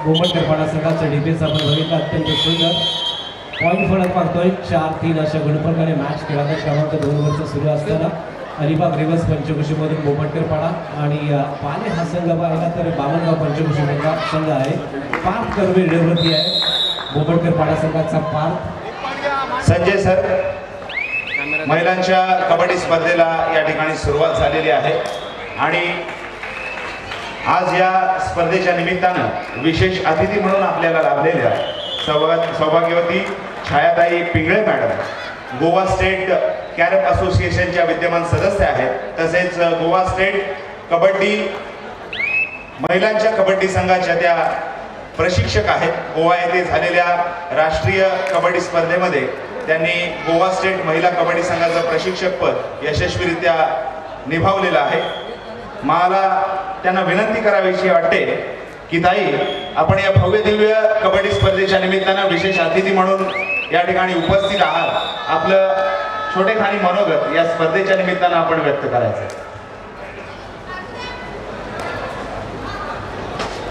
गोमटकरपाडा संघाचा डिफेन्स आपण बघितला, अत्यंत सुंदर पॉईंट फलक पाहतोय 4-3 अशा गुणप्रकारे मॅच खेळाचा क्रमांक 2 वरचा सुरू असताना अलिबाग रिव्हर्स पंचकृषीमधून गोमटकरपाडा आणि पाले हा संघ पाहिला तर बामणगाव पंचकृषीमधला संघ आहे. पार्थ कर्वे निवृत्ती आहे गोमटकरपाडा संघाचा पार्थ. संजय सर, महिलांच्या कबड्डी स्पर्धेला या ठिकाणी सुरुवात झालेली आहे आणि आज या स्पर्धेच्या निमित्तानं विशेष अतिथी म्हणून आपल्याला लाभलेल्या सौभाग्यवती Chhayatai Pingale madam, Goa state carrom असोसिएशनच्या विद्यमान सदस्य आहेत, तसेच गोवा स्टेट कबड्डी महिलांच्या कबड्डी संघाच्या त्या प्रशिक्षक आहेत. गोवा येथे झालेल्या राष्ट्रीय कबड्डी स्पर्धेमध्ये त्यांनी गोवा स्टेट महिला कबड्डी संघाचं प्रशिक्षकपद यशस्वीरित्या निभावलेलं आहे. मला त्यांना विनंती करावीशी वाटते की ताई, आपण या भव्य दिव्य कबड्डी स्पर्धेच्या निमित्तानं विशेष अतिथी म्हणून या ठिकाणी उपस्थित आहात. आपलं छोटेखानी मनोगत या स्पर्धेच्या निमित्तानं आपण व्यक्त करायचं.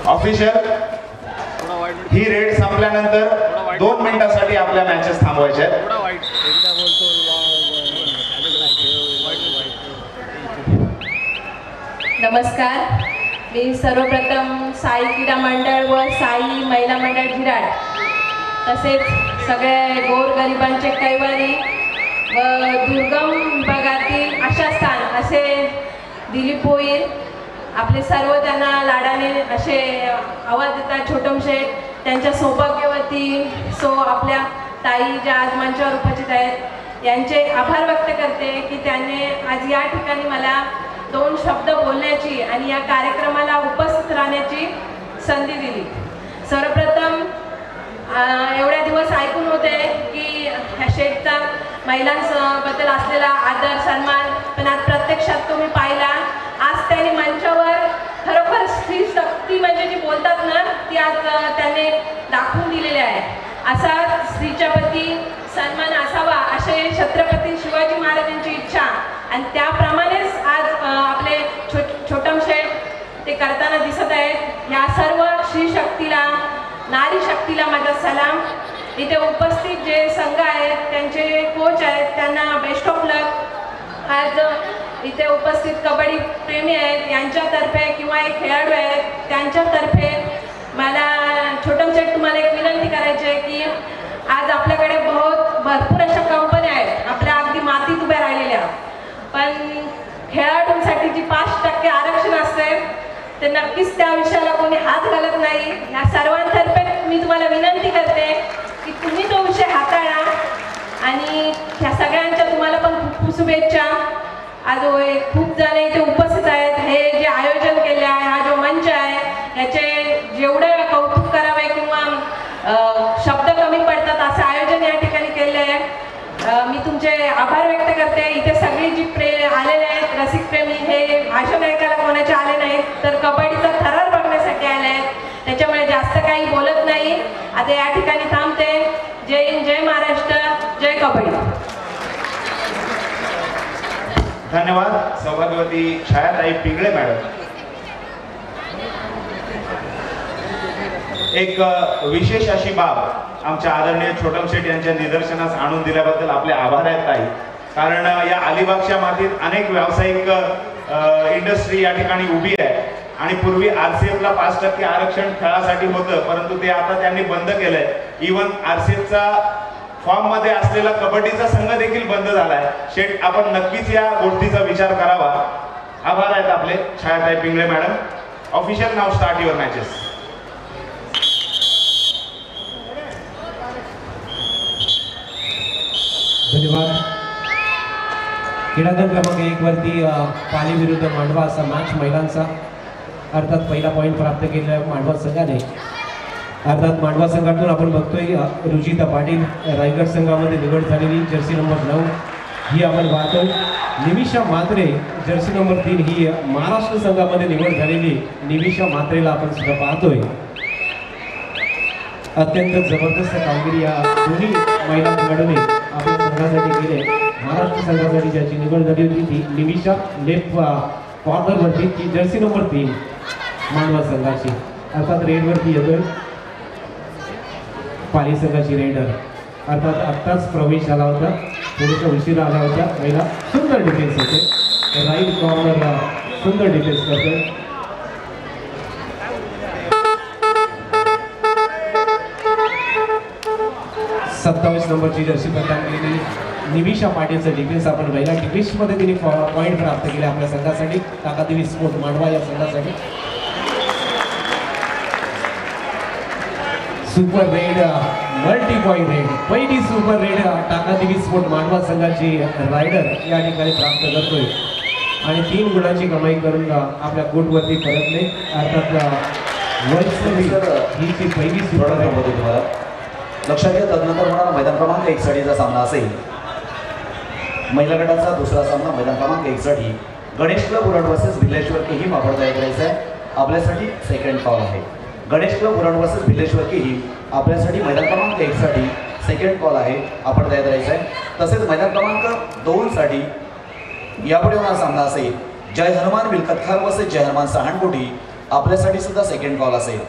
ऑफिशियल, ही रेड संपल्यानंतर 2 मिनिटांसाठी आपल्या मॅचेस थांबवायच्या आहेत. नमस्कार, मी सर्वप्रथम साई क्रीडा मंडळ व साई महिला मंडळ झिराड तसेच सगळे गोरगरिबांचे कैवारी व दुर्गम विभागातील आशा स्थान असे दिलीप भोईर आपले सर्व त्यांना लाडाने असे आवाज देतात. छोटम शेठ त्यांच्या सौभाग्यवती आपल्या ताई ज्या आज मंचावर उपस्थित आहेत यांचे आभार व्यक्त करते की त्यांनी आज या ठिकाणी मला 2 शब्द बोलण्याची आणि या कार्यक्रमाला उपस्थित राहण्याची संधी दिली. सर्वप्रथम एवढ्या दिवस ऐकून होते की ह्या शेठचा महिलांबद्दल असलेला आदर सन्मान, पण आज प्रत्यक्षात तुम्ही पाहिला. आज त्यांनी मंचावर खरोखर स्त्री शक्ती म्हणजे जी बोलतात ना ती आज त्याने दाखवून दिलेली आहे. असा स्त्रीच्या प्रती सन्मान असावा असे छत्रपती शिवाजी महाराजांची इच्छा आणि त्याप्रमाणेच आज आपले छोटम शेठ ते करताना दिसत आहेत. या सर्व स्त्री शक्तीला, नारी शक्तीला माझा सलाम. इथे उपस्थित जे संघ आहेत, त्यांचे कोच आहेत, त्यांना बेस्ट ऑफ लक. आज इथे उपस्थित कबड्डी प्रेमी आहेत यांच्यातर्फे किंवा एक खेळाडू आहेत त्यांच्यातर्फे मला छोटम शेठ तुम्हाला एक विनंती करायची आहे की आज आपल्याकडे भरपूर अशा कंपन्या आहेत आपल्या अगदी मातीत उभ्या राहिलेल्या, पण खेळाडूंसाठी जी 5% आरक्षण असते ते नक्कीच त्या विषयाला कोणी हात घालत नाही. या सर्वांतर्फे मी तुम्हाला विनंती करते की तुम्ही तो विषय हाताळा आणि ह्या सगळ्यांच्या तुम्हाला पण खूप खूप शुभेच्छा. आज खूप जण इथे उपस्थित आहेत. हे जे आयोजन केले आहे, हा जो मंच आहे, याचे जेवढे कौतुक करावे किंवा शब्द कमी पडतात असं आयोजन या ठिकाणी केले आहे. मी तुमचे आभार व्यक्त करते. इथे सगळी जी आलेले आहेत रसिक प्रेमी हे भाषण ऐकायला कोणाचे आले नाहीत तर कबड्डीचा थरार बघण्यासाठी आले आहेत. त्याच्यामुळे जास्त काही बोलत नाही. आता या ठिकाणी थांबते. जय हिंद, जय महाराष्ट्र, जय कबड्डी. धन्यवाद सौभाग्यवती छायाताई पिंगळे मॅडम. एक विशेष अशी बाब आमच्या आदरणीय छोटम शेठ यांच्या निदर्शनास आणून दिल्याबद्दल आपले आभार आहेत ताई. कारण या अलिबागच्या मातीत अनेक व्यावसायिक इंडस्ट्री या ठिकाणी उभी आहे आणि पूर्वी RCFला 5% आरक्षण खेळासाठी होतं, परंतु ते आता त्यांनी बंद केलंय. इव्हन RCFचा फॉर्म मध्ये असलेला कबड्डीचा संघ देखील बंद झालाय. शेठ, आपण नक्कीच या गोष्टीचा विचार करावा. आभार आहेत आपले छायाताई पिंगळे मॅडम. ऑफिशियल नाव स्टार्ट युअर मॅचेस. धन्यवाद. क्रीडांगण क्रमांक 1 वरती पाली विरुद्ध मांडवा असा मॅच महिलांचा. अर्थात पहिला पॉईंट प्राप्त केलेला मांडवा संघाने. अर्थात मांडवा संघातून आपण बघतोय रुचिता पाटील रायगड संघामध्ये निवड झालेली जर्सी नंबर 9 ही आपण पाहतो. निमिषा म्हात्रे जर्सी नंबर 3 ही महाराष्ट्र संघामध्ये निवड झालेली निमिषा म्हात्रेला आपण सुद्धा पाहतोय. अत्यंत जबरदस्त कामगिरी या दोन्ही महिला खेळाडूंनी आपल्या संघासाठी केले. महाराष्ट्र संघासाठी ज्याची निवड झाली होती ती निमिषा लेफ्ट कॉर्नरवरती ती जर्सी नंबर 3 मांडवा संघाची. अर्थात रेडवरती येतोय पाली संघाची रेडर, अर्थात आत्ताच प्रवेश झाला होता, थोडासा उशीर आला होता. पहिला सुंदर डिफेन्स होते, राईट कॉर्नरला सुंदर डिफेन्स करतोय. सत्तावीस नंबरची जर्सी प्रदान केलेली निमिषा पाटीलचं डिफेन्स आपण पहिला डिफेन्समध्ये तिने पॉईंट प्राप्त केले आपल्या संघासाठी, ताकादेवी स्पोर्ट मांडवा या संघासाठी. Super red, multi point red, पहिली सुपर रेड ताकादेवी स्पोर्ट मांडवा संघाची रायडर या ठिकाणी प्राप्त करतोय आणि 3 गुणांची कमाई करून आपल्या कोर्टवरती परतले. अर्थात ही जी पहिली सुपर रेड लक्षात घ्या. तदनंतर होणारा मैदान क्रमांक 1 साठीचा सामना असेल. महिला गटाचा दुसरा सामना मैदान क्रमांक 1 साठी गणेश क्लब उरण वर्सेस भिलेश्वर केही आपण तयार करायचा आहे. आपल्यासाठी सेकंड कॉल आहे. गणेश क्लब उरण वर्सेस भिलेश्वर केही आपल्यासाठी मैदान क्रमांक 1 साठी सेकंड कॉल आहे, आपण तयार करायचा आहे. तसेच मैदान क्रमांक 2 साठी यापुढे होणारा सामना असेल जय हनुमान विलकतखार वर्सेस जय हनुमान सहाणकोटी आपल्यासाठी सुद्धा सेकंड कॉल असेल.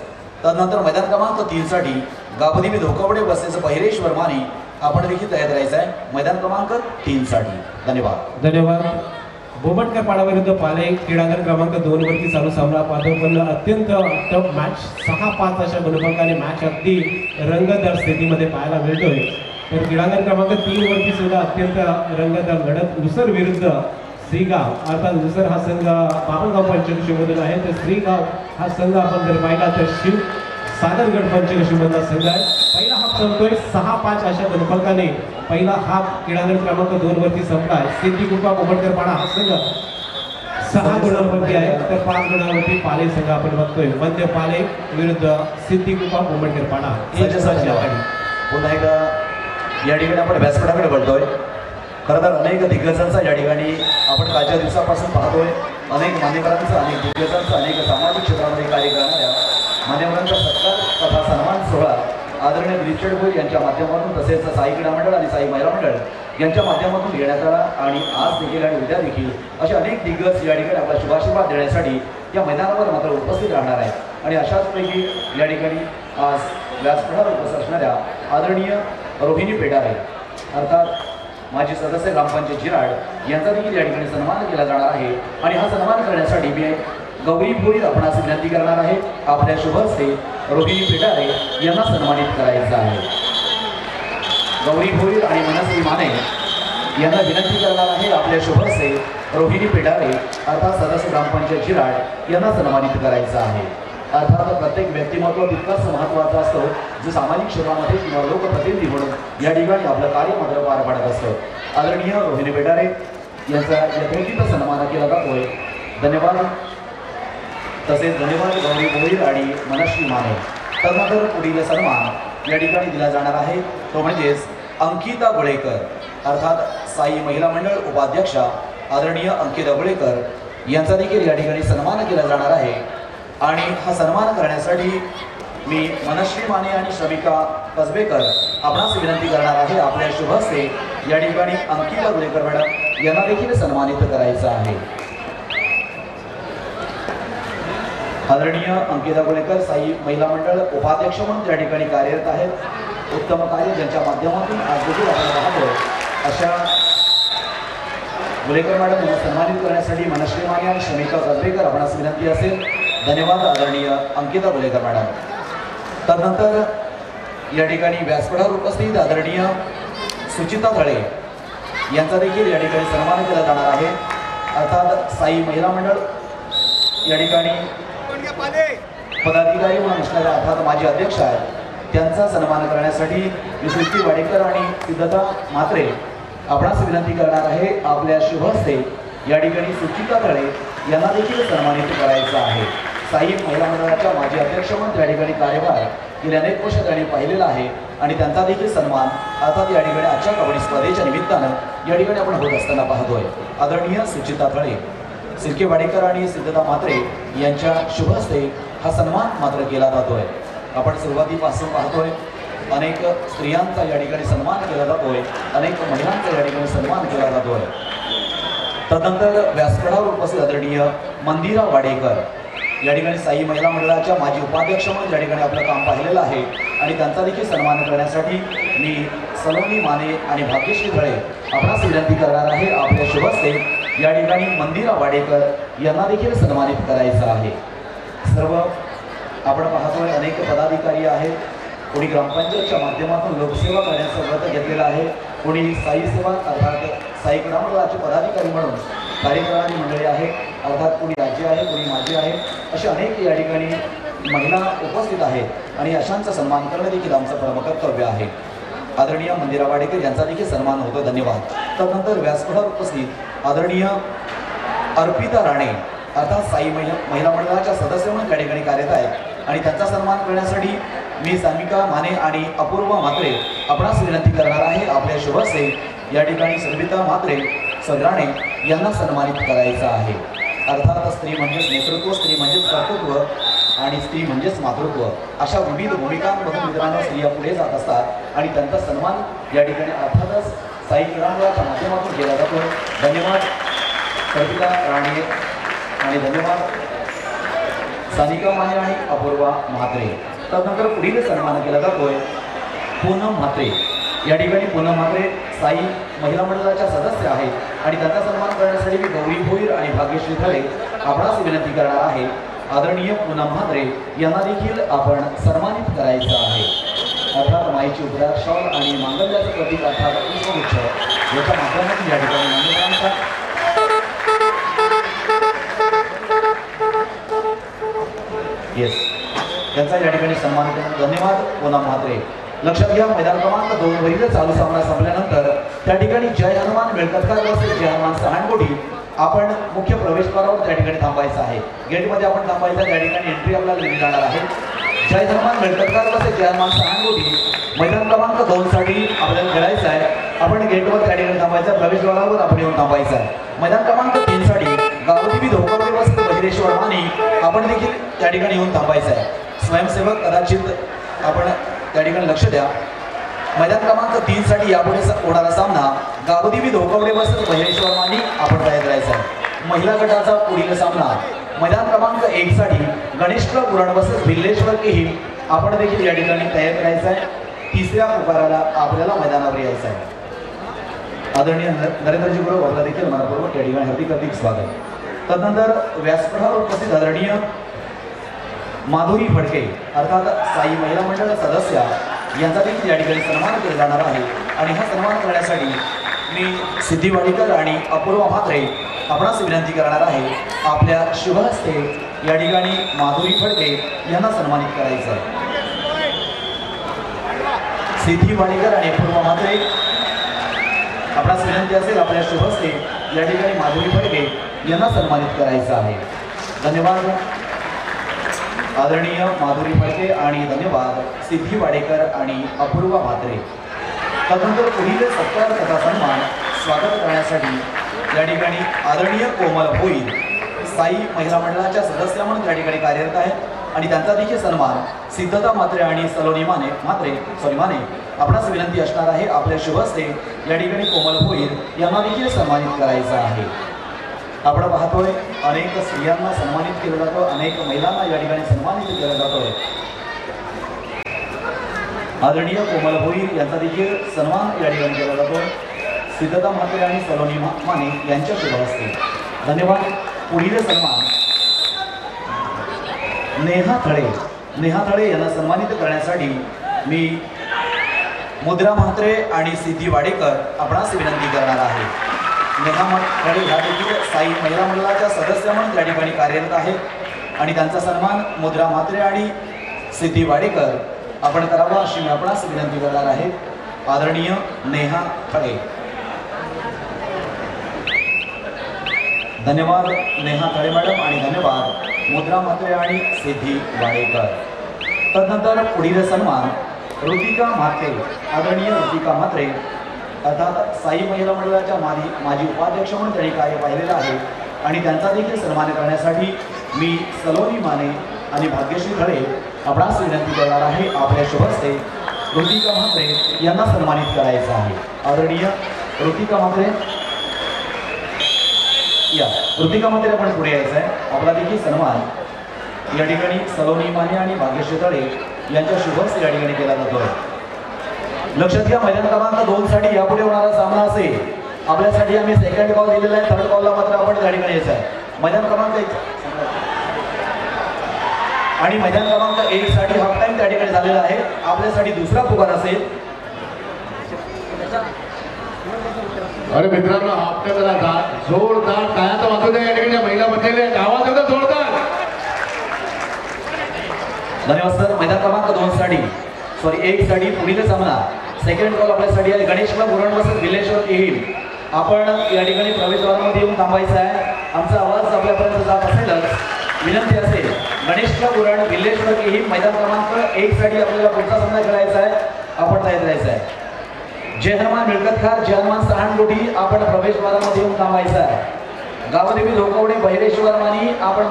तदनंतर मैदान क्रमांक 3 साठी गाबदिमी धोकावडे वर्सेस पहिरेश वर्मानी आपण देखील तयार करायचं आहे मैदान क्रमांक 3 साठी. धन्यवाद. धन्यवाद. बोबटकर पाडाविरुद्ध पाले क्रीडांगण क्रमांक 2 वरती चालू सामना पाहतो, पण अत्यंत टफ मॅच 6-5 अशा गुणफलकाने मॅच अगदी रंगतदार स्थितीमध्ये पाहायला मिळतोय. तर क्रीडांगण क्रमांक 3 वरती सुद्धा अत्यंत रंगतदार लढत उसर विरुद्ध श्रीगाव, अर्थात उसर हा संघ बाबनगाव पंचकृषीमधून आहे, तर श्रीगाव हा संघ आपण जर पाहिला तर शिव सागरगड पंचकृषीमधला संघ आहे. पहिला हाफ संपतोय 6-5 अशा गुणफलकाने पहिला हाफ क्रीडांगण क्रमांक 2 वरती संपला. सिद्धिकृपा बोबटकर पाडा हा संघ 6 गुणांवरती आहे, तर 5 गुणांवरती पाले संघ आपण बघतोय. मध्य पाले विरुद्ध सिद्धिकृपा बोबटकर पाडा. पुन्हा एकदा या ठिकाणी आपण व्यासपीठाकडे वळतोय. खरं तर अनेक दिग्गजांचा या ठिकाणी आपण कालच्या दिवसापासून पाहतोय. अनेक मान्यवरांचं, अनेक दिग्गजांचं, अनेक सामाजिक क्षेत्रामध्ये कार्य करणाऱ्या मान्यवरांचा सत्कार तथा सन्मान सोहळा आदरणीय रिचर्ड भोईर यांच्या माध्यमातून तसेच साई क्रीडा मंडळ आणि साई महिला मंडळ यांच्या माध्यमातून घेण्यात आला. आणि आज देखील आणि उद्या देखील असे अनेक दिग्गज या ठिकाणी आपला शुभाशीर्वाद देण्यासाठी या मैदानावर मात्र उपस्थित राहणार आहेत. आणि अशाचपैकी या ठिकाणी आज व्यासपीठावर उपस्थित असणाऱ्या आदरणीय रोहिणी पेडारे अर्थात माजी सदस्य ग्रामपंचायत जिराड यांचा देखील या ठिकाणी सन्मान केला जाणार आहे. आणि हा सन्मान करण्यासाठी मी गौरी भोईर आपणास विनंती करणार आहे. आपल्या शुभ हस्ते रोहिणी पेडारे यांना सन्मानित करायचं आहे. गौरी भोईर आणि मनस्वी माने यांना विनंती करणार आहे. आपल्या शुभ हस्ते रोहिणी पेडारे अर्थात सदस्य ग्रामपंचायत जिराड यांना सन्मानित करायचं आहे. अर्थात प्रत्येक व्यक्तिमत्व तितकाच महत्त्वाचा असतो जो सामाजिक क्षेत्रामध्ये किंवा लोकप्रतिनिधी म्हणून या ठिकाणी आपलं कार्य मात्र पार पाडत असतं. आदरणीय रोहिणी पेडारे यांचा यथोचित सन्मान केला जातोय. धन्यवाद. तसेच धन्यवाद गौरी भोईर आणि मनस्वी माने. तदनंतर पुढील सन्मान या ठिकाणी दिला जाणार आहे तो म्हणजेच अंकिता गोळेकर अर्थात साई महिला मंडळ उपाध्यक्षा आदरणीय अंकिता गोळेकर यांचा देखील या ठिकाणी सन्मान केला जाणार आहे. आणि हा सन्मान करण्यासाठी मी मनस्वी माने आणि श्रमिका कसबेकर आपणास विनंती करणार आहे. आपल्या शुभ हस्ते या ठिकाणी अंकिता गोळेकर मॅडम यांना देखील सन्मानित करायचं आहे. आदरणीय अंकिता गोळेकर साई महिला मंडळ उपाध्यक्ष म्हणून या ठिकाणी कार्यरत आहेत. उत्तम कार्य ज्यांच्या माध्यमातून आज देखील आपण पाहतो अशा गोळेकर मॅडम यांना सन्मानित करण्यासाठी मनस्वी माने आणि श्रमिका कसबेकर आपणास विनंती असेल. धन्यवाद आदरणीय अंकिता गोळेकर मॅडम. तदनंतर या ठिकाणी व्यासपीठावर उपस्थित आदरणीय सुचिता थळे यांचा देखील या ठिकाणी सन्मान केला जाणार आहे. अर्थात साई महिला मंडळ या ठिकाणी पदाधिकारी म्हणून असणाऱ्या अर्थात माजी अध्यक्ष आहेत त्यांचा सन्मान करण्यासाठी मी सृष्टी वाडेकर आणि सिद्धता म्हात्रे आपणास विनंती करणार आहे. आपल्या शुभ हस्ते या ठिकाणी सुचिता थळे यांना देखील सन्मानित करायचं आहे. साई महिला मंडळाच्या माजी अध्यक्ष म्हणून या ठिकाणी कार्यभार गेल्या अनेक वर्ष त्यांनी पाहिलेला आहे आणि त्यांचा देखील सन्मान अर्थात या ठिकाणी आजच्या कबड्डी स्पर्धेच्या निमित्तानं या ठिकाणी आपण होत असताना पाहतोय. आदरणीय सुचिता थळे सिरके वाडेकर आणि सिद्धता म्हात्रे यांच्या शुभ हस्ते हा सन्मान मात्र केला जातोय. आपण सुरुवातीपासून पाहतोय अनेक स्त्रियांचा या ठिकाणी सन्मान केला जातोय, अनेक महिलांचा या ठिकाणी सन्मान केला जातोय. तदनंतर व्यासपीठावर उपस्थित आदरणीय मंदिरा वाडेकर या ठिकाणी साई महिला मंडळाच्या माजी उपाध्यक्ष म्हणून या ठिकाणी आपलं काम पाहिलेलं आहे आणि त्यांचा देखील सन्मान करण्यासाठी मी सलोनी माने आणि भाग्यश्री धळे आपणास विनंती करणार आहे. आपल्या शुभ हस्ते या ठिकाणी मंदिरा वाडेकर यांना देखील सन्मानित करायचं आहे. सर्व आपण पाहतोय अनेक पदाधिकारी आहेत. कोणी ग्रामपंचायतच्या माध्यमातून लोकसेवा करण्याचं व्रत घेतलेलं आहे, कोणी साई सेवा अर्थात साई क्रीडा मंडळाचे पदाधिकारी म्हणून कार्यप्रणाली मंडळी आहे, अर्थात कोणी राज्य आहे, कोणी माजी आहे, असे अनेक या ठिकाणी महिला उपस्थित आहेत आणि अशांचा सन्मान करणं देखील आमचं प्रमुख कर्तव्य आहे. आदरणीय मंदिरा वाडेकर यांचा देखील सन्मान होतो. धन्यवाद. त्यानंतर व्यासपीठावर उपस्थित आदरणीय अर्पिता राणे अर्थात साई महिला मंडळाच्या सदस्य म्हणून त्या ठिकाणी कार्यरत आहेत आणि त्यांचा सन्मान करण्यासाठी मी सामिका माने आणि अपूर्वा म्हात्रे आपणास विनंती करणार आहे. आपल्या शुभ हस्ते या ठिकाणी सविता म्हात्रे राणे यांना सन्मानित करायचं आहे. अर्थात स्त्री म्हणजेच नेतृत्व, स्त्री म्हणजेच कर्तृत्व आणि स्त्री म्हणजेच मातृत्व अशा विविध भूमिकांमधून मित्रांनो स्त्रिया पुढे जात असतात आणि त्यांचा सन्मान या ठिकाणी अर्थातच साई क्रीडा मंडळाच्या माध्यमातून केला जातो. धन्यवाद सविता राणे आणि धन्यवाद सानिका माने आणि अपूर्वा म्हात्रे. त्यानंतर पुढील सन्मान केला जातोय पूनम म्हात्रे. या ठिकाणी पूनम म्हात्रे साई महिला मंडळाच्या सदस्य आहेत आणि त्यांचा सन्मान करण्यासाठी मी गौरी भोईर आणि भाग्यश्री धळे आपणास विनंती करणार आहे. आदरणीय पूनम म्हात्रे यांना देखील आपण सन्मानित करायचं आहे. अर्थात माईची उद्रार शॉल आणि मांगल्याचं प्रतीक अर्थात पुष्पगुच्छ याच्या माध्यमातून या ठिकाणी मान्यवरांचा त्यांचा या ठिकाणी सन्मान केला. धन्यवाद पूनम म्हात्रे. लक्षात घ्या मैदान क्रमांक 2 वरील चालू सामना संपल्यानंतर त्या ठिकाणी जय हनुमान मिळकतकार वर्सेस जय हनुमान सहाणकोटी आपण मुख्य प्रवेशद्वारावर त्या ठिकाणी थांबायचं आहे. गेटमध्ये आपण थांबायचं, त्या ठिकाणी एंट्री आपल्याला दिली जाणार आहे. जय हनुमान मिळकतकार वर्सेस जय हनुमान सहाणकोटी मैदान क्रमांक 2 साठी आपल्याला खेळायचं आहे. आपण गेटवर त्या ठिकाणी थांबायचं, प्रवेशद्वारावर आपण येऊन थांबायचं आहे. मैदान क्रमांक 3 साठी गावदेवी धोकावडे वर्सेस वज्रेश्वर मानी आपण देखील त्या ठिकाणी येऊन थांबायचं आहे. स्वयंसेवक कदाचित आपण त्या ठिकाणी लक्ष द्या. मैदान क्रमांक 3 साठी यापुढे होणारा सामना गावदेवी धोकावडे वर्सेस महेश्वर मानी आपण तयार करायचा आहे. महिला गटाचा पुढील सामना मैदान क्रमांक 1 साठी गणेश क्लब गुराड वर्सेस भिल्लेश्वर केही आपण देखील या ठिकाणी तयार करायचा आहे. तिसऱ्या पुकाराला आपल्याला मैदानावर यायचं आहे. आदरणीय नरेंद्रजी गुरु आपला देखील मनपूर्वक या ठिकाणी हार्दिक स्वागत. तदनंतर व्यासपीठावर उपस्थित आदरणीय माधुरी फडके अर्थात साई महिला मंडळ सदस्य यांचा देखील या ठिकाणी सन्मान केला जाणार आहे आणि हा सन्मान करण्यासाठी मी सिद्धी वाडीकर आणि अपूर्वा म्हात्रे आपणास विनंती करणार आहे. आपल्या शुभ हस्ते या ठिकाणी माधुरी फडके यांना सन्मानित करायचं आहे. सिद्धी वाडीकर आणि अपूर्वा म्हात्रे आपणास विनंती असेल आपल्या शुभ हस्ते या ठिकाणी माधुरी फडके यांना सन्मानित करायचं आहे. धन्यवाद आदरणीय माधुरी फडके आणि धन्यवाद सिद्धी वाडेकर आणि अपूर्वा म्हात्रे. त्यानंतर पुढील सत्कार तथा सन्मान स्वागत करण्यासाठी या ठिकाणी आदरणीय कोमल भोईर साई महिला मंडळाच्या सदस्य म्हणून त्या ठिकाणी कार्यरत आहेत आणि त्यांचा देखील सन्मान सिद्धता म्हात्रे आणि सलोनी माने माने आपणास विनंती असणार आहे. आपल्या शुभ हस्ते या ठिकाणी कोमल भोईर यांना देखील सन्मानित करायचं आहे. आपण पाहतोय अनेक स्त्रियांना सन्मानित केलं जातं, अनेक महिलांना या ठिकाणी सन्मानित केलं जातोय. आदरणीय कोमल भोईर यांचा देखील सन्मान या ठिकाणी केला जातो. सिद्धता म्हात्रे आणि सलोनी माने यांच्या शुभ हस्ते. धन्यवाद. पुढील सन्मान नेहा थळे यांना सन्मानित करण्यासाठी मी मुद्रा म्हात्रे आणि सिद्धी वाडेकर आपणास विनंती करणार आहे. नेहा थळे ह्या देखील साई महिला मंडळाच्या सदस्य म्हणून त्या ठिकाणी कार्यरत आहेत आणि त्यांचा सन्मान मुद्रा म्हात्रे आणि सिद्धी वाडेकर आपण करावा अशी मी आपणास विनंती करणार आहे. आदरणीय नेहा थळे. धन्यवाद नेहा थळे मॅडम आणि धन्यवाद मुद्रा म्हात्रे आणि सिद्धी वाडेकर. तदनंतर पुढील सन्मान ऋतिका म्हात्रे. आदरणीय ऋतिका म्हात्रे अर्थात साई महिला मंडळाच्या माजी उपाध्यक्ष म्हणून त्यांनी कार्य पाहिलेलं आहे आणि त्यांचा देखील सन्मान करण्यासाठी मी सलोनी माने आणि भाग्यश्री धळे आपणास विनंती करणार आहे. आपल्या शुभ हस्ते ऋतिका म्हात्रे यांना सन्मानित करायचं आहे. आदरणीय ऋतिका म्हात्रे या ऋतिका म्हात्रे आपण पुढे यायचं आहे. आपला देखील सन्मान या ठिकाणी सलोनी माने आणि भाग्यश्री तळे यांच्या शुभच या ठिकाणी केला जातोय. लक्षात घ्या, मैदान क्रमांक 2 साठी यापुढे होणारा सामना असेल. आपल्यासाठी आम्ही सेकंड कॉल दिलेला आहे, थर्ड कॉलला मात्र आपण या ठिकाणी यायचं आहे. मैदान क्रमांक 1 आणि मैदान क्रमांक 1 साठी हाफ टाइम त्या ठिकाणी झालेला आहे. आपल्यासाठी दुसरा पुकार असेल. अरे मित्रांनो, हाफ टाइम जोरदार टाळ्यांचा वाजू द्या. या ठिकाणी महिला बसलेल्या गावात एवढं जोरदार. धन्यवाद सर. मैदान क्रमांक 2 साठी 1 साठी पुढील सामना सेकंड कॉल आपल्यासाठी आहे. गणेश क्लब उरण वर्सेस विलेश्वर येईल. आपण या ठिकाणी प्रवेशद्वारामध्ये येऊन थांबायचं आहे. आमचा आवाज आपल्यापर्यंत जात असेलच, विनंती असेल. गणेश क्लब उरण विलेश्वर येईल मैदान क्रमांक 1 साठी आपल्याला पुढचा सामना खेळायचा आहे. आपण तयार राहायचं आहे. जय हनुमान मिळकतकार, जय हनुमान सहानकोटी आपण प्रवेशद्वारामध्ये येऊन थांबायचं आहे. गावदेवी धोकावडे बहिरेश्वर मानी आपण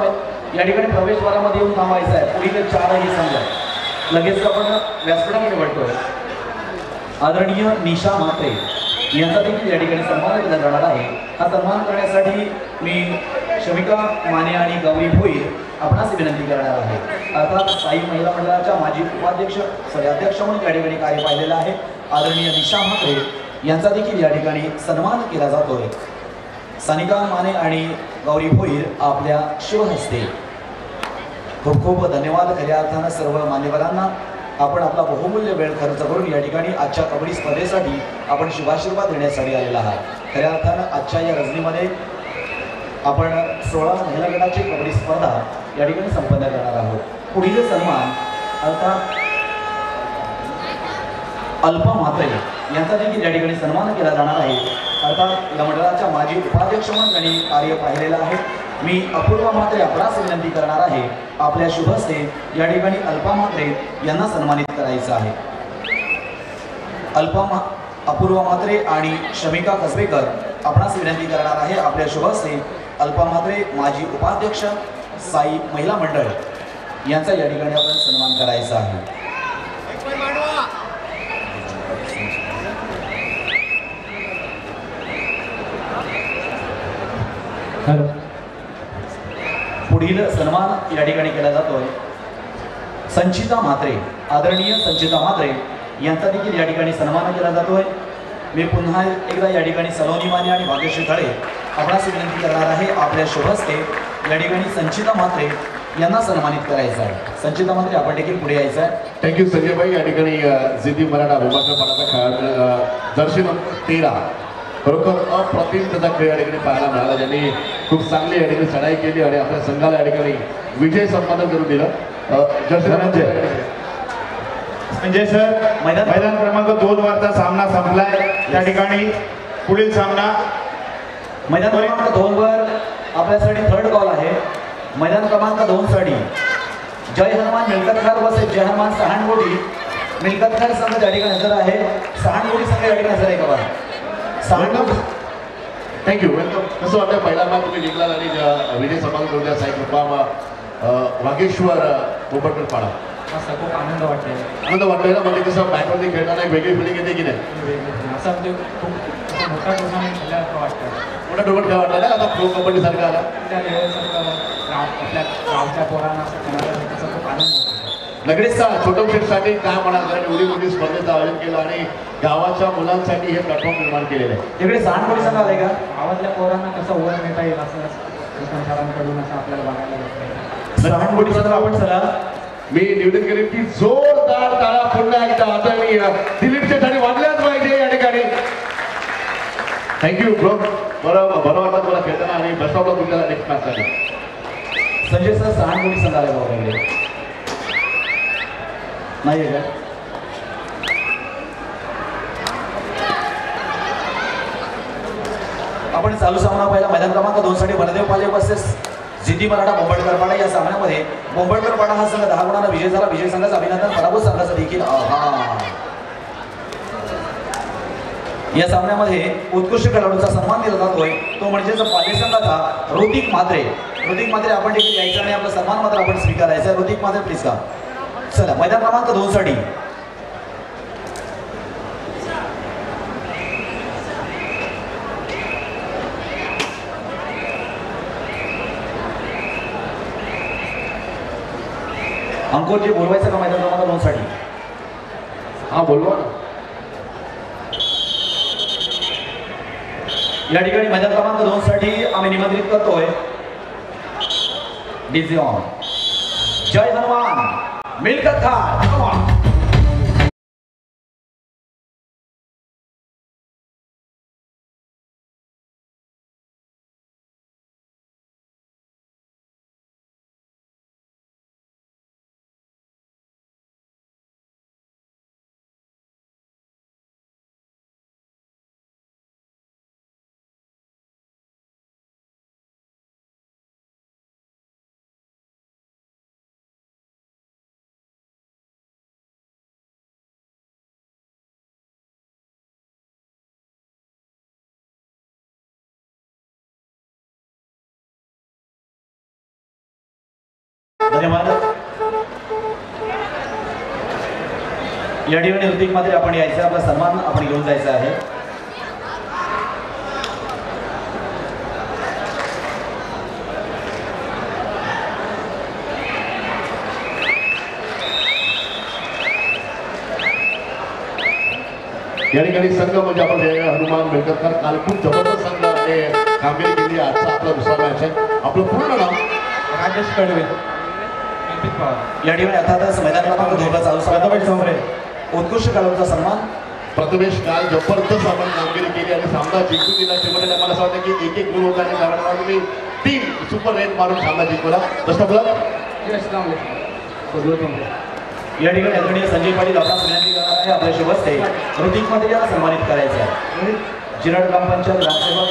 या ठिकाणी प्रवेशद्वारामध्ये येऊन थांबायचं आहे. पुढील 4ही संघ लगेच आपण व्यासपीठामध्ये वाटतोय. आदरणीय निशा म्हात्रे यांचा देखील या ठिकाणी सन्मान केला जाणार आहे. हा सन्मान करण्यासाठी मी शमिका माने आणि गौरी भोईर आपणास विनंती करणार आहे. अर्थात साई महिला मंडळाच्या माजी अध्यक्ष म्हणून या ठिकाणी कार्य पाहिलेलं आहे. आदरणीय निशा म्हात्रे यांचा देखील या ठिकाणी सन्मान केला जातोय. सानिका माने आणि गौरी भोईर आपल्या शिवहस्ते. खूप खूप धन्यवाद. खऱ्या अर्थानं सर्व मान्यवरांना आपण आपला बहुमूल्य वेळ खर्च करून या ठिकाणी आजच्या कबड्डी स्पर्धेसाठी आपण शुभाशीर्वाद देण्यासाठी आलेला आहात. खऱ्या अर्थानं आजच्या या रजनीमध्ये आपण 16 महिला गटाची कबड्डी स्पर्धा या ठिकाणी संपन्न करणार आहोत. पुढील सन्मान अर्थात अल्पा म्हात्रे यांचा देखील या ठिकाणी सन्मान केला जाणार आहे. अर्थात या मंडळाच्या माजी उपाध्यक्ष म्हणून त्यांनी कार्य पाहिलेलं आहे. मी अपूर्वा म्हात्रे आपणास विनंती करणार आहे. आपल्या शुभहस्ते या ठिकाणी अल्पा म्हात्रे यांना सन्मानित करायचं आहे. अपूर्वा म्हात्रे आणि शमिका कसबेकर आपणास विनंती करणार आहे. आपल्या शुभहस्ते अल्पा म्हात्रे माजी उपाध्यक्ष साई महिला मंडळ यांचा या ठिकाणी आपण सन्मान करायचा आहे. पुढील सन्मान या ठिकाणी केला जातोय. संचिता म्हात्रे, आदरणीय संचिता म्हात्रे यांचा देखील या ठिकाणी सन्मान केला जातोय. मी पुन्हा एकदा या ठिकाणी सलोनी माने आणि भाग्यश्री तळे आपणास विनंती करणार आहे. आपल्या शुभहस्ते या ठिकाणी संचिता म्हात्रे यांना सन्मानित करायचं आहे. संचिता म्हात्रे आपण देखील पुढे यायचं आहे. थँक्यू संजय भाई. या ठिकाणी जिद्दी मराठा भूमात्रपणाचा खेळ जर्सी नंबर 13 खरोखर अप्रतिम त्याचा खेळ या ठिकाणी पाहायला मिळाला. ज्यांनी खूप चांगली या ठिकाणी चढाई केली आणि आपल्या संघाला या ठिकाणी विजय संपादन करून दिलं. संजय सर, मैदान क्रमांक 2 वरचा सामना संपलाय. त्या ठिकाणी पुढील सामना मैदान क्रमांक 2 वर आपल्यासाठी थर्ड कॉल आहे. मैदान क्रमांक 2 साठी जय हनुमान मिळकतकार वर्सेस जय हनुमान सहानकोटी. मिळकतकार संघ त्या ठिकाणी हजर आहे. सहानकोटी संघ या ठिकाणी हजर आहे. का थँक्यू. वेलकम. कसं वाटतं पहिल्यांदा तुम्ही जिंकला आणि विजय संपादन करून द्या. साई कृपा वागेश्वर बोबटकर पाडा. खूप आनंद वाटतोय. आनंद वाटतोय ना. म्हणजे कसं बॅटवरती खेळताना एक वेगळी फिलिंग येते की नाही? असं म्हणजे खूप मोठा टुर्नामेंट खेळल्यासारखं वाटतं. मोठा टुर्नामेंट खेळ वाटला ना आता प्रो कबड्डी सारखं आला. त्या लेवलसारखं आपल्या गावच्या पोरांना असं खेळायला त्याचा खूप आनंद होतो. लगेच छोटं शेटसाठी काय म्हणाल? कारण एवढी मोठी स्पर्धेचं आयोजन केलं आणि गावाच्या मुलांसाठी हे प्लॅटफॉर्म निर्माण केलेलं आहे. तिकडे सहानकोटी संघ आलाय का? गावातल्या पोरांना कसं वर नेता येईल असं सरांकडून असं आपल्याला बघायला भेटतं. सहानकोटी संघ आपण चला. मी निवेदन करेन की जोरदार टाळा पुन्हा एकदा आदरणीय दिलीपच्या साठी वाजल्याच पाहिजे या ठिकाणी. Thank you bro. बरं वाटलं तुम्हाला खेळताना आणि बेस्ट ऑफ लक तुमच्या नेक्स्ट मॅचसाठी. संजय सर, सहानकोटी संघ आलाय बाबा नाही आहे का? आपण चालू सामना पहिला मैदान क्रमांक 2 साठी बलदेव पाले वर्सेस जिद्दी मराठा बोंबडकर पाडा. या सामन्यामध्ये बोंबडकर पाडा हा संघ 10 गुणांना विजय झाला. विजय संघाचं अभिनंदन. पराभूत संघाचं देखील या सामन्यामध्ये उत्कृष्ट खेळाडूचा सन्मान दिला जातोय. तो म्हणजेच पाले संघाचा ऋतिक म्हात्रे. ऋतिक म्हात्रे आपण देखील यायचं आणि आपला सन्मान मात्र आपण स्वीकारायचा. ऋतिक म्हात्रे प्लीज का. चला मैदान क्रमांक 2 साठी अंकुरजी बोलवायचं का मैदान क्रमांक 2 साठी? हा बोलवा ना. या ठिकाणी मैदान क्रमांक 2 साठी आम्ही निमंत्रित करतोय डीजे ऑन जय हनुमान मिल्खत खान. धन्यवाद. या ठिकाणी ऋतिक मात्र आपण यायचं, आपला सन्मान आपण घेऊन जायचा आहे. या ठिकाणी संघ म्हणजे आपण हनुमान मिळकतकर काल खूप जबरदस्त संघ आणि कामगिरी केली. आजचा आपला दुसरा मॅच आहे. आपलं पूर्ण नाव राजेश कडवे. या ठिकाणी अर्थातच मैदान क्रमांक 2 चालू सामना उत्कृष्ट खेळाडूचा सन्मान. प्रथमेश काल जबरदस्त आपण कामगिरी केली आणि सामना जिंकून दिला. शेवटी मला असं वाटतं की एक गुण होता आणि त्यावेळेला तुम्ही 3 सुपर रेट मारून सामना जिंकवला. बेस्ट ऑफ या ठिकाणी आदरणीय संजय पाटील आपल्याला विनंती करणार आहे आपल्या शुभस्ते ऋतिक मात्रे यांना सन्मानित करायचं आहे. जिराड ग्रामपंचायत ग्रामसेवक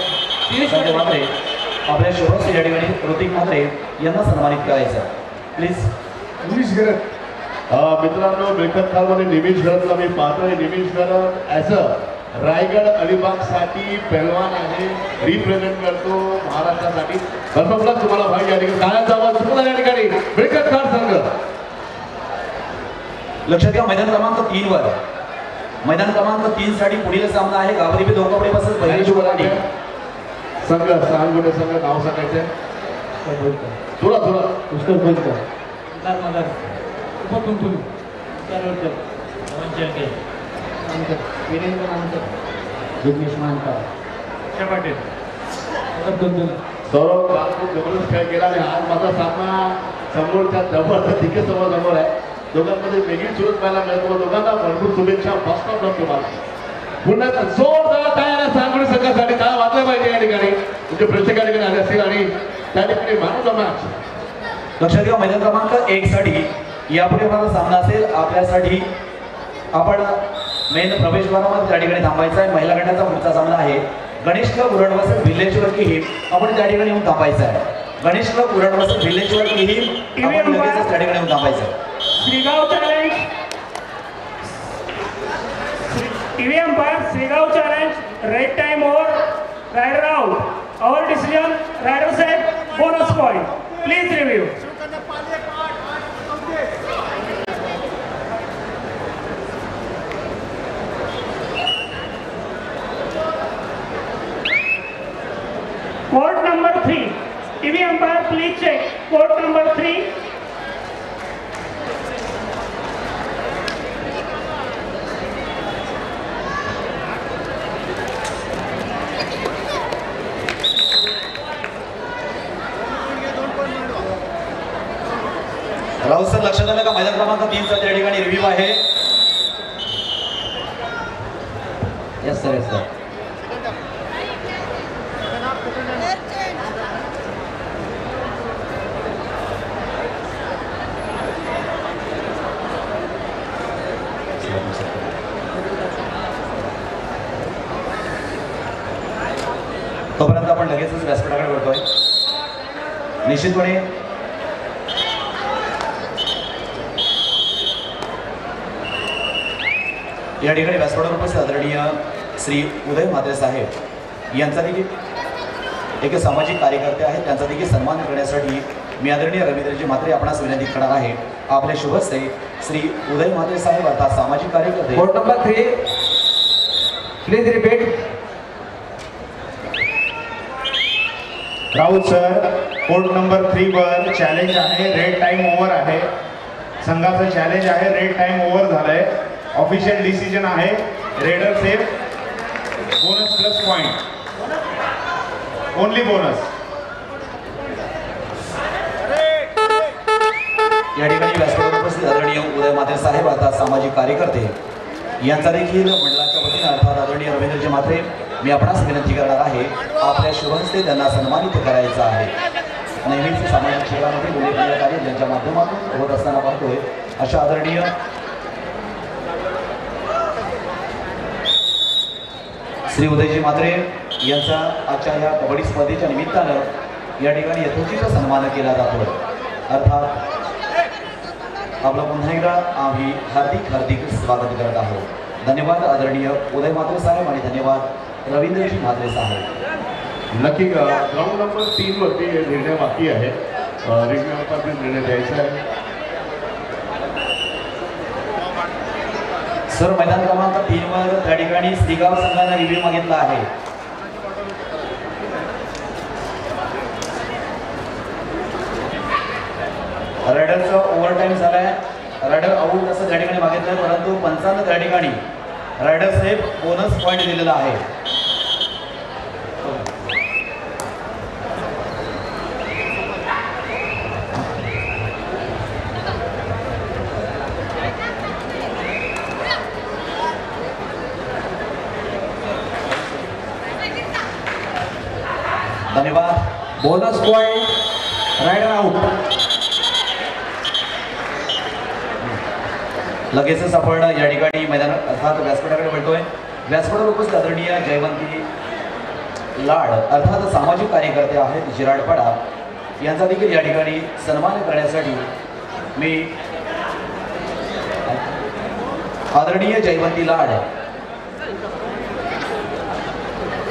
संजय मात्रे आपल्या शुभस्ते या ठिकाणी ऋतिक मात्रे यांना सन्मानित करायचं आहे. प्लीज. निमिष गरज मित्रांनो, मिळकत खालमध्ये निमिष गरजला मी पाहतोय. निमिष गरज ॲज अ रायगड अलिबागसाठी पहलवान आहे, रिप्रेझेंट करतो महाराष्ट्रासाठी. बरोबर तुम्हाला भाई या ठिकाणी काय आवाज तुम्हाला या ठिकाणी मिळकत खाल संघ. लक्षात घ्या मैदान क्रमांक 3 वर मैदान क्रमांक 3 साठी पुढील सामना आहे गावरी बी दोघांकडे बसत पहिली शुभराठी संघ सहानगुडे संघ नाव सांगायचंय. थोडा पुष्कर बोलकर मदर उपकुंकुल वीरेंद्र नामकर जिग्नेश मानकर पाटील सौरभ काल खूप जबरदस्त खेळ केला आणि आज माझा सामना समोरच्या जबरदस्त तिघे समोर आहे. दोघांमध्ये वेगळी सुरत पाहायला मिळतो. दोघांना भरपूर शुभेच्छा. फर्स्ट ऑफ तुम्हाला पुन्हा जोरदार टाळ्या सांगोळी संघासाठी काय वाजलं पाहिजे या ठिकाणी म्हणजे प्रेक्षक या ठिकाणी आले असतील आणि त्या ठिकाणी मानव मॅच. लक्षात घ्या मैदान क्रमांक 1 साठी यापुढे माझा सामना असेल आपल्यासाठी. आपण मेन प्रवेशद्वारामध्ये त्या ठिकाणी थांबायचं आहे. महिला गटाचा पुढचा सामना आहे गणेश क्लब उरणवसत विल्हेश्वर की हिम. आपण त्या ठिकाणी येऊन थांबायचं आहे. गणेश क्लब उरणवसत विल्हेश्वर की हिम आपण लगेचच त्या ठिकाणी येऊन थांबायचं आहे. Shrigaon challenge TV umpire Shrigaon challenge raid time over raider out our decision raider साहेब bonus point please review. Court number 3 TV umpire please check court number 3. Rahul sir लक्षात आलं का मैदान क्रमांक 3 चा त्या ठिकाणी रिव्ह्यू आहे. Yes sir yes sir. तोपर्यंत आपण लगेचच व्यासपीठाकडे वळतोय. निश्चितपणे या ठिकाणी व्यासपीठावर उपस्थित आदरणीय श्री उदय म्हात्रे साहेब यांचा देखील एक सामाजिक कार्यकर्ते आहेत. त्यांचा देखील सन्मान करण्यासाठी मी आदरणीय रवींद्रजी म्हात्रे आपणास विनंती करणार आहे. आपले शुभस्ते श्री उदय म्हात्रे साहेब अर्थात सामाजिक कार्यकर्ते. Court number 3 please repeat. Rahul sir court number 3 वर चॅलेंज आहे. रेड टाइम ओव्हर आहे. संघाचं चॅलेंज आहे. रेड टाइम ओव्हर झालाय. ऑफिशियल डिसिजन आहे. Raider safe. Bonus plus point. Only bonus. या ठिकाणी व्यासपीठावर उपस्थित आदरणीय उदय म्हात्रे साहेब अर्थात सामाजिक कार्यकर्ते यांचा देखील मंडळाच्या वतीने अर्थात आदरणीय रवींद्रजी म्हात्रे मी आपणास विनंती करणार आहे आपल्या शुभहस्ते त्यांना सन्मानित करायचं आहे. नेहमीच सामाजिक क्षेत्रामध्ये उल्लेखनीय कार्य ज्यांच्या माध्यमातून होत असताना पाहतोय अशा आदरणीय श्री उदयजी म्हात्रे यांचा आजच्या या कबड्डी स्पर्धेच्या निमित्तानं या ठिकाणी यथोचित सन्मान केला जातो. अर्थात आपलं पुन्हा एकदा आम्ही हार्दिक स्वागत करत आहोत. धन्यवाद आदरणीय उदय म्हात्रे साहेब आणि धन्यवाद रवींद्रजी म्हात्रे साहेब. नक्की ग्राउंड नंबर 3 वरती निर्णय बाकी आहे. रिव्ह्यूवरती निर्णय द्यायचा आहे. सर मैदान क्रमांक 3 वर त्या ठिकाणी श्रीगाव संघाने रिव्ह्यू मागितला आहे. रायडरचा ओव्हरटाईम झालाय. रायडर आऊट असं त्या ठिकाणी मागितलंय परंतु पंचांना त्या ठिकाणी रायडर सेफ बोनस पॉईंट दिलेला आहे. धन्यवाद. Bonus point. Raider out. लगेचच आपण या ठिकाणी मैदान अर्थात व्यासपीठाकडे वळतोय. व्यासपीठावर उपस्थित आदरणीय जयवंती लाड अर्थात सामाजिक कार्यकर्ते आहेत जिराडपाडा यांचा देखील या ठिकाणी सन्मान करण्यासाठी मी आदरणीय जयवंती लाड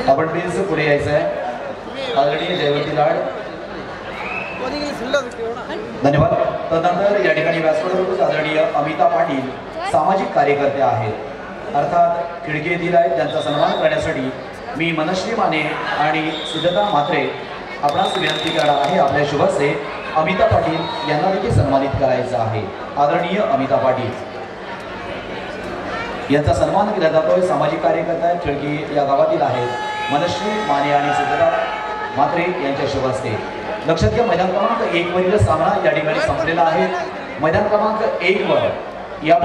आपण प्लीज पुढे यायचं आहे. आदरणीय जयवंती लाड धन्यवाद. तदनंतर या ठिकाणी व्यासपीठावर आदरणीय अमिता पाटील सामाजिक कार्यकर्ते आहेत अर्थात खिडकी येथील आहेत. त्यांचा सन्मान करण्यासाठी मी मनश्री माने आणि सुजाता म्हात्रे आपणास विनंती करणार आहे आपल्या शुभहस्ते अमिता पाटील यांना देखील सन्मानित करायचं आहे. आदरणीय अमिता पाटील यांचा सन्मान केला जातोय. सामाजिक कार्यकर्ते आहेत खिडकी या गावातील आहेत. मनश्री माने आणि सुजाता म्हात्रे यांच्या शुभहस्ते. लक्षात घ्या मैदान क्रमांक 1 वरील सामना या ठिकाणी संपलेला आहे. मैदान क्रमांक 1 वर या